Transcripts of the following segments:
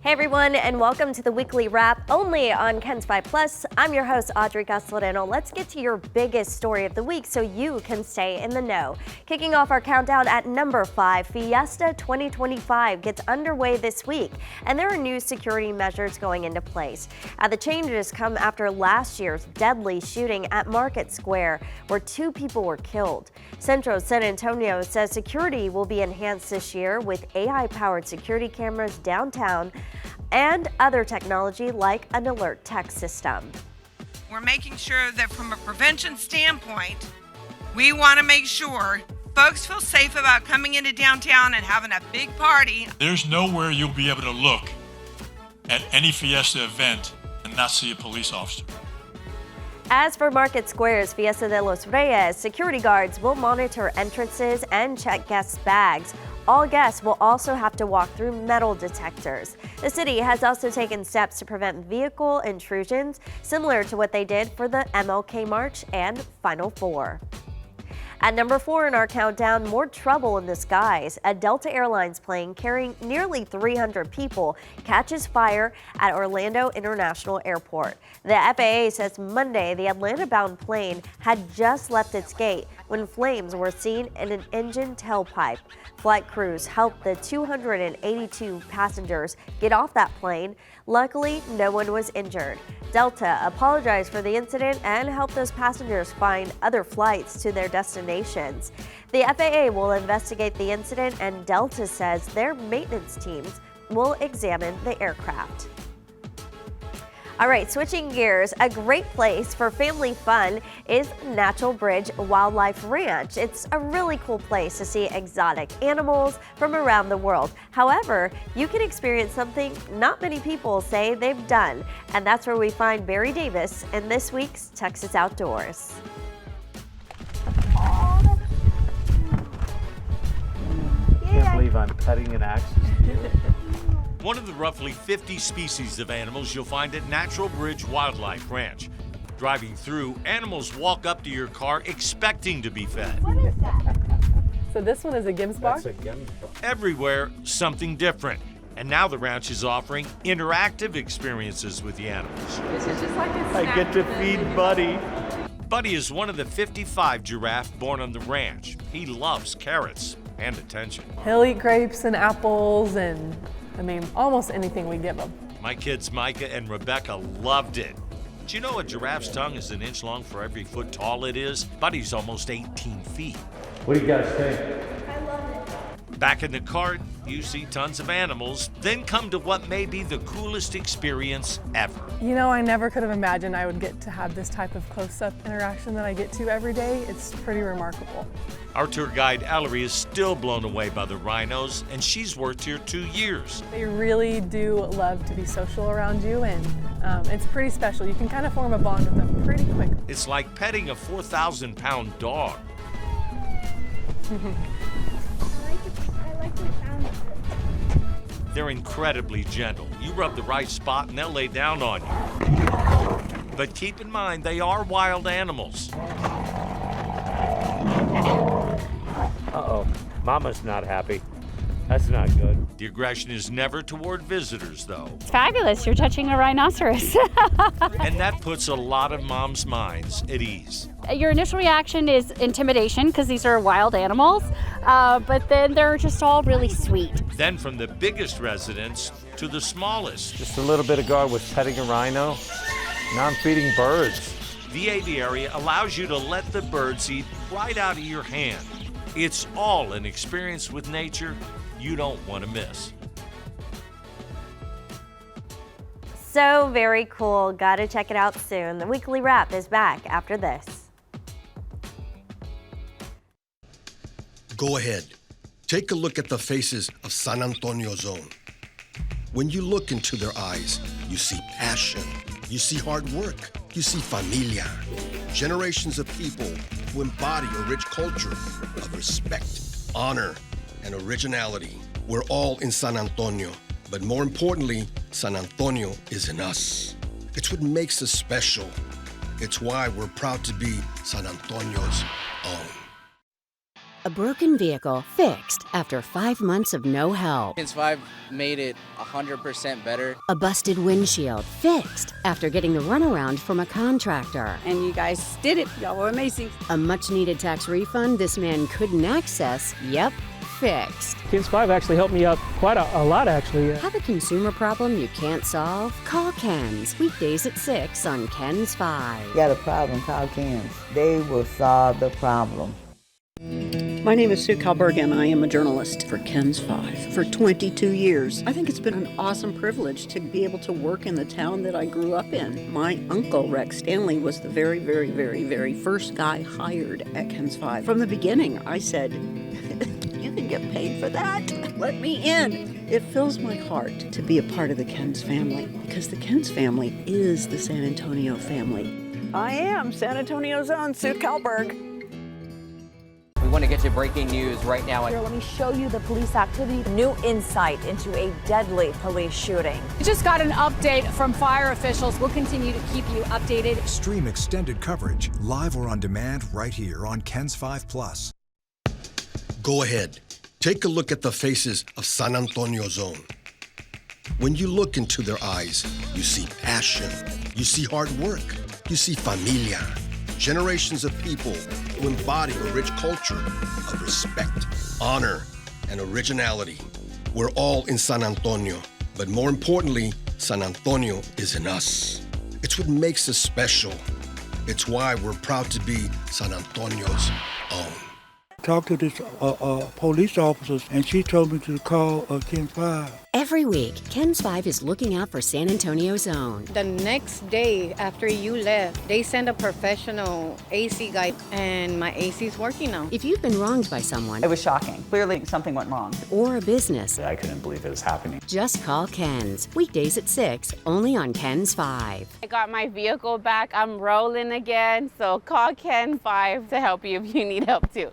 Hey everyone, and welcome to the weekly wrap only on Ken Spy Plus. I'm your host, Audrey Castoreno. Let's get to your biggest story of the week so you can stay in the know. Kicking off our countdown at number 5, Fiesta 2025 gets underway this week, and there are new security measures going into place. The changes come after last year's deadly shooting at Market Square, where 2 people were killed. Centro San Antonio says security will be enhanced this year with AI-powered security cameras downtown and other technology like an alert text system. We're making sure that from a prevention standpoint, we want to make sure folks feel safe about coming into downtown and having a big party. There's nowhere you'll be able to look at any Fiesta event and not see a police officer. As for Market Square's Fiesta de los Reyes, security guards will monitor entrances and check guests' bags. All guests will also have to walk through metal detectors. The city has also taken steps to prevent vehicle intrusions, similar to what they did for the MLK March and Final Four. At number 4 in our countdown, more trouble in the skies. A Delta Airlines plane carrying nearly 300 people catches fire at Orlando International Airport. The FAA says Monday the Atlanta-bound plane had just left its gate when flames were seen in an engine tailpipe. Flight crews helped the 282 passengers get off that plane. Luckily, no one was injured. Delta apologized for the incident and helped those passengers find other flights to their destinations. The FAA will investigate the incident, and Delta says their maintenance teams will examine the aircraft. All right, switching gears, a great place for family fun is Natural Bridge Wildlife Ranch. It's a really cool place to see exotic animals from around the world. However, you can experience something not many people say they've done, and that's where we find Barry Davis in this week's Texas Outdoors. Can't believe I'm cutting an axis here. One of the roughly 50 species of animals you'll find at Natural Bridge Wildlife Ranch. Driving through, animals walk up to your car expecting to be fed. What is that? So this one is a Gibbs bar? That's a Gibbs bar. Everywhere, something different. And now the ranch is offering interactive experiences with the animals. This is just like a snack. I get to feed Buddy. Buddy is one of the 55 giraffes born on the ranch. He loves carrots and attention. He'll eat grapes and apples and, almost anything we give him. My kids Micah and Rebecca loved it. Did you know a giraffe's tongue is an inch long for every foot tall it is? Buddy's almost 18 feet. What do you guys think? I love it. Back in the cart, you see tons of animals, then come to what may be the coolest experience ever. You know, I never could have imagined I would get to have this type of close-up interaction that I get to every day. It's pretty remarkable. Our tour guide Ellery is still blown away by the rhinos, and she's worked here 2 years. They really do love to be social around you, and it's pretty special. You can kind of form a bond with them pretty quickly. It's like petting a 4,000-pound dog. I like the sound of it. They're incredibly gentle. You rub the right spot and they'll lay down on you. But keep in mind, they are wild animals. Uh-oh, Mama's not happy. That's not good. The aggression is never toward visitors, though. It's fabulous. You're touching a rhinoceros. And that puts a lot of moms' minds at ease. Your initial reaction is intimidation because these are wild animals, but then they're just all really sweet. Then from the biggest residents to the smallest. Just a little bit ago I was petting a rhino. Now I'm feeding birds. The aviary allows you to let the birds eat right out of your hand. It's all an experience with nature you don't want to miss. So very cool. Gotta check it out soon. The weekly wrap is back after this. Go ahead. Take a look at the faces of San Antonio Zone. When you look into their eyes, you see passion, you see hard work, you see familia. Generations of people who embody a rich culture of respect, honor, and originality. We're all in San Antonio, but more importantly, San Antonio is in us. It's what makes us special. It's why we're proud to be San Antonio's own. A broken vehicle fixed after 5 months of no help. KENS 5 made it 100% better. A busted windshield fixed after getting the runaround from a contractor. And you guys did it. Y'all were amazing. A much-needed tax refund this man couldn't access. Yep, fixed. KENS 5 actually helped me out quite a lot, actually. Have a consumer problem you can't solve? Call KENS. Weekdays at 6 on KENS 5. Got a problem, call KENS. They will solve the problem. My name is Sue Kalberg, and I am a journalist for KENS 5 for 22 years. I think it's been an awesome privilege to be able to work in the town that I grew up in. My uncle, Rex Stanley, was the very first guy hired at KENS 5. From the beginning, I said, you can get paid for that? Let me in. It fills my heart to be a part of the KENS family, because the KENS family is the San Antonio family. I am San Antonio's own Sue Kalberg. We want to get you breaking news right now. Here, let me show you the police activity. New insight into a deadly police shooting. We just got an update from fire officials. We'll continue to keep you updated. Stream extended coverage, live or on demand, right here on KENS 5+. Go ahead. Take a look at the faces of San Antonio Zone. When you look into their eyes, you see passion. You see hard work. You see familia. Generations of people who embody a rich culture of respect, honor, and originality. We're all in San Antonio, but more importantly, San Antonio is in us. It's what makes us special. It's why we're proud to be San Antonio's own. Talked to this police officers, and she told me to call KENS 5. Every week, KENS 5 is looking out for San Antonio's own. The next day after you left, they sent a professional AC guy, and my AC's working now. If you've been wronged by someone, It was shocking. Clearly something went wrong. or a business, I couldn't believe it was happening. just call KENS. Weekdays at 6, only on KENS 5. I got my vehicle back. I'm rolling again, so call KENS 5 to help you if you need help too.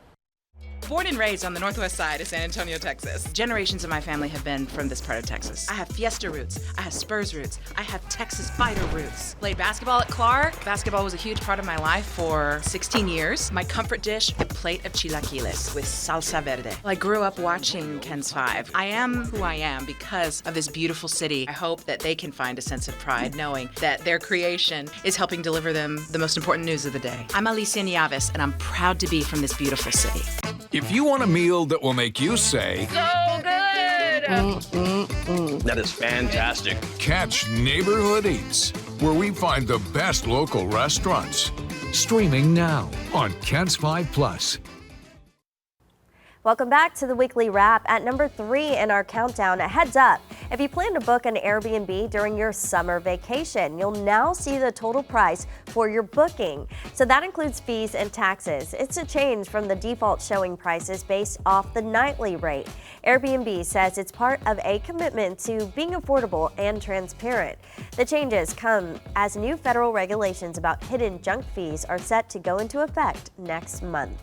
Born and raised on the northwest side of San Antonio, Texas. Generations of my family have been from this part of Texas. I have Fiesta roots, I have Spurs roots, I have Texas Fighter roots. Played basketball at Clark. Basketball was a huge part of my life for 16 years. My comfort dish, a plate of chilaquiles with salsa verde. I grew up watching KENS 5. I am who I am because of this beautiful city. I hope that they can find a sense of pride knowing that their creation is helping deliver them the most important news of the day. I'm Alicia Nieves, and I'm proud to be from this beautiful city. If you want a meal that will make you say, So good! That is fantastic. catch Neighborhood Eats, where we find the best local restaurants. Streaming now on KENS 5+. Welcome back to the weekly wrap. At number 3 in our countdown, a heads up. If you plan to book an Airbnb during your summer vacation, you'll now see the total price for your booking. So that includes fees and taxes. It's a change from the default showing prices based off the nightly rate. Airbnb says it's part of a commitment to being affordable and transparent. The changes come as new federal regulations about hidden junk fees are set to go into effect next month.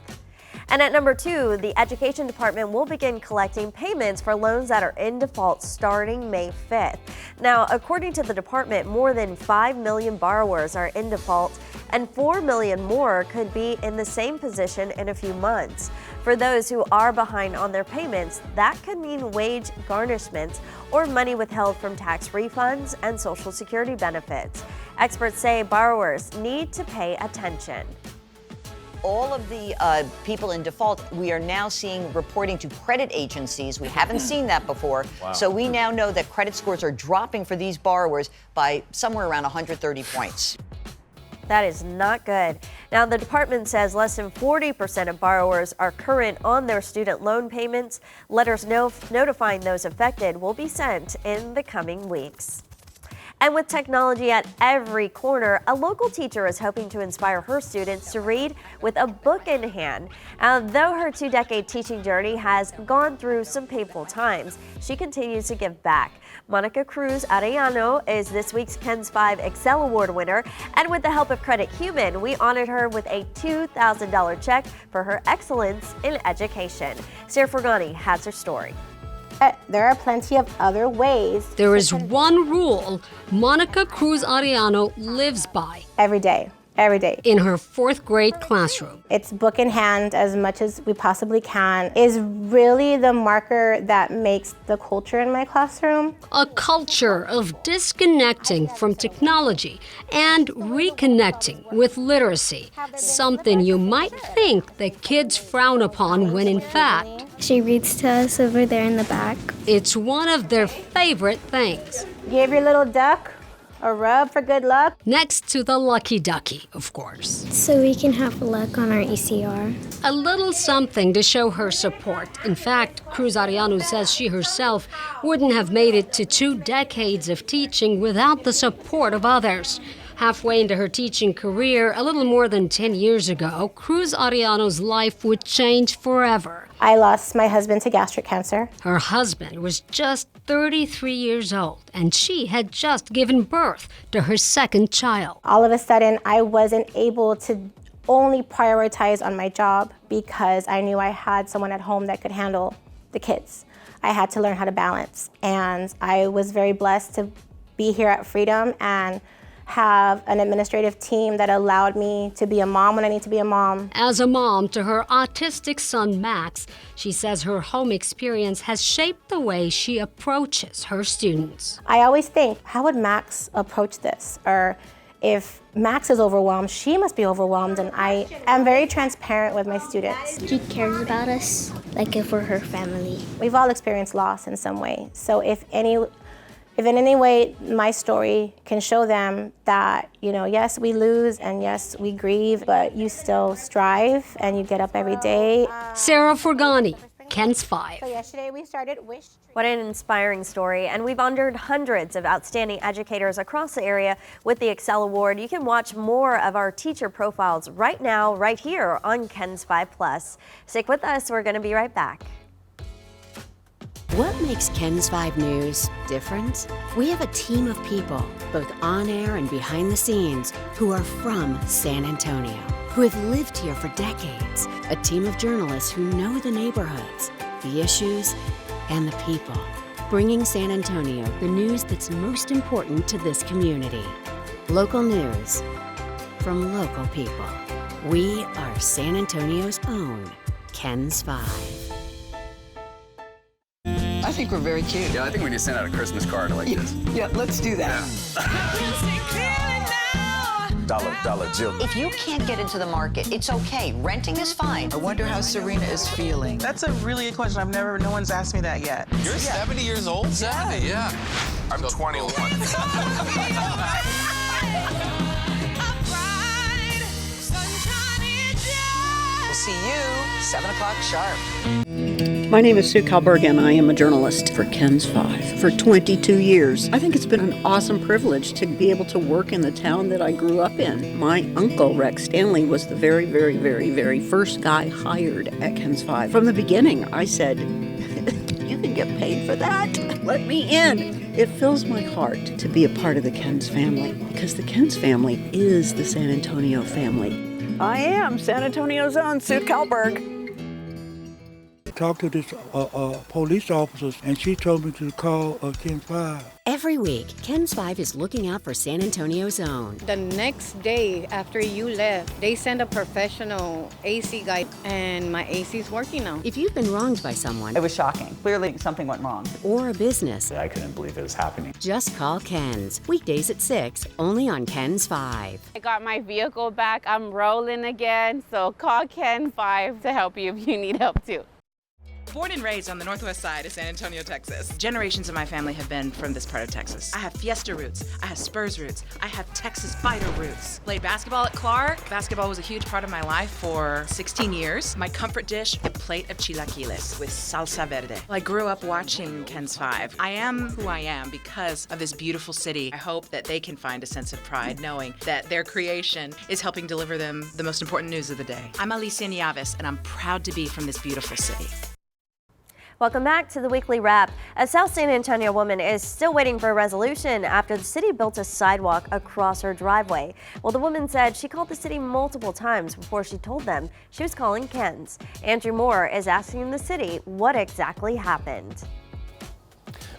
And at number 2, the Education Department will begin collecting payments for loans that are in default starting May 5th. Now, according to the department, more than 5 million borrowers are in default, and 4 million more could be in the same position in a few months. For those who are behind on their payments, that could mean wage garnishments or money withheld from tax refunds and Social Security benefits. Experts say borrowers need to pay attention. All of the people in default, we are now seeing reporting to credit agencies. We haven't seen that before. Wow. So we now know that credit scores are dropping for these borrowers by somewhere around 130 points. That is not good. Now, the department says less than 40% of borrowers are current on their student loan payments. Letters notifying those affected will be sent in the coming weeks. And with technology at every corner, a local teacher is hoping to inspire her students to read with a book in hand. Though her 2-decade teaching journey has gone through some painful times, she continues to give back. Monica Cruz Arellano is this week's KENS 5 Excel Award winner, and with the help of Credit Human, we honored her with a $2,000 check for her excellence in education. Sarah Fergani has her story. There are plenty of other ways. There is one rule Monica Cruz Arellano lives by. Every day, every day. In her 4th grade classroom. It's book in hand as much as we possibly can is really the marker that makes the culture in my classroom. A culture of disconnecting from technology and reconnecting with literacy, something you might think that kids frown upon when in fact, she reads to us over there in the back. It's one of their favorite things. Give your little duck a rub for good luck. Next to the lucky ducky, of course. So we can have luck on our ECR. A little something to show her support. In fact, Cruz Arellano says she herself wouldn't have made it to 2 decades of teaching without the support of others. Halfway into her teaching career, a little more than 10 years ago, Cruz Arellano's life would change forever. I lost my husband to gastric cancer. Her husband was just 33 years old, and she had just given birth to her 2nd child. All of a sudden, I wasn't able to only prioritize on my job because I knew I had someone at home that could handle the kids. I had to learn how to balance, and I was very blessed to be here at Freedom and have an administrative team that allowed me to be a mom when I need to be a mom. As a mom to her autistic son, Max, she says her home experience has shaped the way she approaches her students. I always think, how would Max approach this? Or if Max is overwhelmed, she must be overwhelmed, and I am very transparent with my students. She cares about us, like if we're her family. We've all experienced loss in some way, so if in any way my story can show them that, yes, we lose and yes, we grieve, but you still strive and you get up every day. Sarah Forgani, Ken's 5. So yesterday we started Wish. What an inspiring story, and we've honored hundreds of outstanding educators across the area with the Excel Award. You can watch more of our teacher profiles right now, right here on Ken's 5+. Stick with us, we're going to be right back. What makes Ken's 5 News different? We have a team of people, both on air and behind the scenes, who are from San Antonio, who have lived here for decades. A team of journalists who know the neighborhoods, the issues, and the people, bringing San Antonio the news that's most important to this community. Local news from local people. We are San Antonio's own Ken's 5. I think we're very cute. Yeah, I think we need to send out a Christmas card like this. Yeah, let's do that. Dollar Jill. If you can't get into the market, it's okay. Renting is fine. I wonder how Serena is feeling. That's a really good question. No one's asked me that yet. You're 70 years old? 70, yeah. I'm 21. We'll see you 7 o'clock sharp. My name is Sue Kalberg, and I am a journalist for Ken's 5 for 22 years. I think it's been an awesome privilege to be able to work in the town that I grew up in. My uncle, Rex Stanley, was the very, very, very, very first guy hired at Ken's 5. From the beginning, I said, you can get paid for that? Let me in. It fills my heart to be a part of the Ken's family, because the Ken's family is the San Antonio family. I am San Antonio's own Sue Kalberg. Talked to this police officers, and she told me to call Ken 5. Every week, Ken's 5 is looking out for San Antonio's own. The next day after you left, they sent a professional AC guy, and my AC's working now. If you've been wronged by someone, It was shocking. Clearly something went wrong. or a business, I couldn't believe it was happening. just call Ken's. Weekdays at 6, only on Ken's 5. I got my vehicle back. I'm rolling again. So call Ken 5 to help you if you need help too. Born and raised on the northwest side of San Antonio, Texas. Generations of my family have been from this part of Texas. I have Fiesta roots. I have Spurs roots. I have Texas Fighter roots. Played basketball at Clark. Basketball was a huge part of my life for 16 years. My comfort dish, a plate of chilaquiles with salsa verde. Well, I grew up watching Ken's 5. I am who I am because of this beautiful city. I hope that they can find a sense of pride knowing that their creation is helping deliver them the most important news of the day. I'm Alicia Nieves, and I'm proud to be from this beautiful city. Welcome back to the Weekly Wrap. A South San Antonio woman is still waiting for a resolution after the city built a sidewalk across her driveway. Well, the woman said she called the city multiple times before she told them she was calling Ken's. Andrew Moore is asking the city what exactly happened.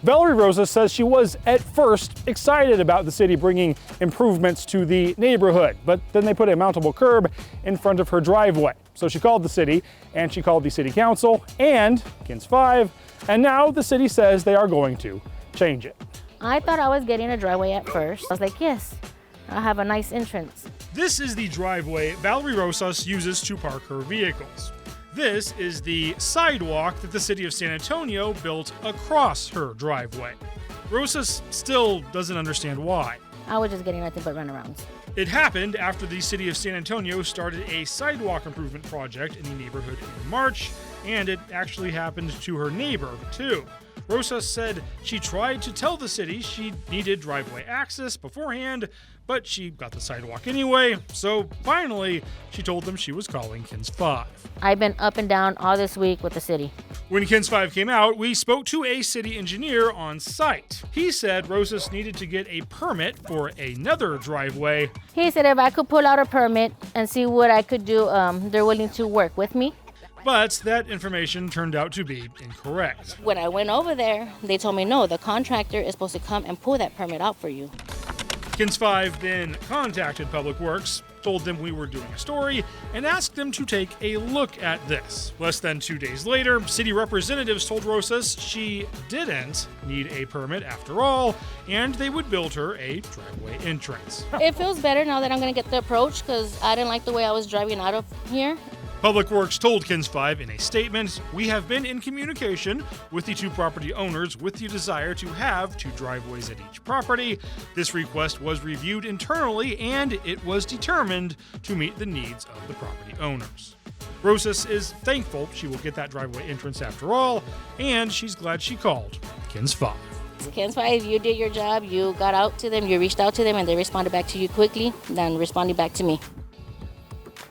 Valerie Rosas says she was at first excited about the city bringing improvements to the neighborhood, but then they put a mountable curb in front of her driveway. So she called the city, and she called the city council and KINS 5, and now the city says they are going to change it. I thought I was getting a driveway at first. I was like, yes, I have a nice entrance. This is the driveway Valerie Rosas uses to park her vehicles. This is the sidewalk that the city of San Antonio built across her driveway. Rosas still doesn't understand why. I was just getting nothing but runarounds. It happened after the city of San Antonio started a sidewalk improvement project in the neighborhood in March, and it actually happened to her neighbor, too. Rosas said she tried to tell the city she needed driveway access beforehand, but she got the sidewalk anyway, so finally she told them she was calling KINS 5. I've been up and down all this week with the city. When KINS 5 came out, we spoke to a city engineer on site. He said Rosas needed to get a permit for another driveway. He said if I could pull out a permit and see what I could do, they're willing to work with me. But that information turned out to be incorrect. When I went over there, they told me, no, the contractor is supposed to come and pull that permit out for you. KINS 5 then contacted Public Works, told them we were doing a story, and asked them to take a look at this. Less than 2 days later, city representatives told Rosas she didn't need a permit after all, and they would build her a driveway entrance. It feels better now that I'm going to get the approach because I didn't like the way I was driving out of here. Public Works told KINS 5 in a statement, "We have been in communication with the two property owners with the desire to have 2 driveways at each property. This request was reviewed internally and it was determined to meet the needs of the property owners." Rosas is thankful she will get that driveway entrance after all, and she's glad she called KINS 5. KINS 5, you did your job, you got out to them, you reached out to them, and they responded back to you quickly, then responding back to me.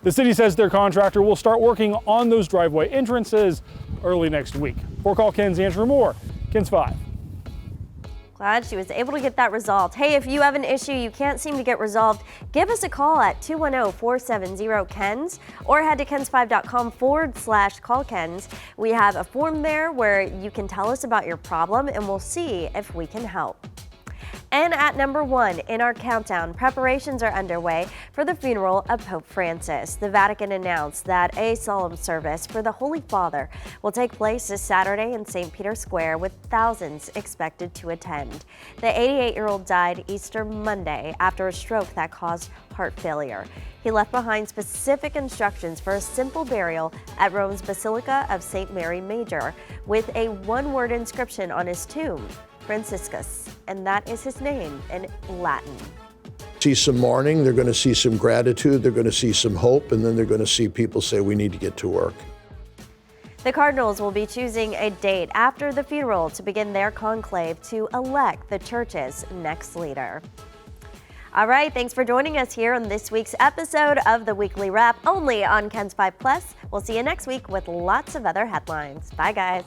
The city says their contractor will start working on those driveway entrances early next week. For Call KINS, Andrew Moore, KINS 5. Glad she was able to get that resolved. Hey, if you have an issue you can't seem to get resolved, give us a call at 210-470-KINS or head to kins5.com/callKINS. We have a form there where you can tell us about your problem and we'll see if we can help. And at number 1 in our countdown, preparations are underway for the funeral of Pope Francis. The Vatican announced that a solemn service for the Holy Father will take place this Saturday in St. Peter's Square, with thousands expected to attend. The 88-year-old died Easter Monday after a stroke that caused heart failure. He left behind specific instructions for a simple burial at Rome's Basilica of St. Mary Major, with a one-word inscription on his tomb, Franciscus, and that is his name in Latin. See some mourning, they're going to see some gratitude, they're going to see some hope, and then they're going to see people say we need to get to work. The Cardinals will be choosing a date after the funeral to begin their conclave to elect the church's next leader. All right, thanks for joining us here on this week's episode of the Weekly Wrap, only on KINS 5 Plus. We'll see you next week with lots of other headlines. Bye, guys.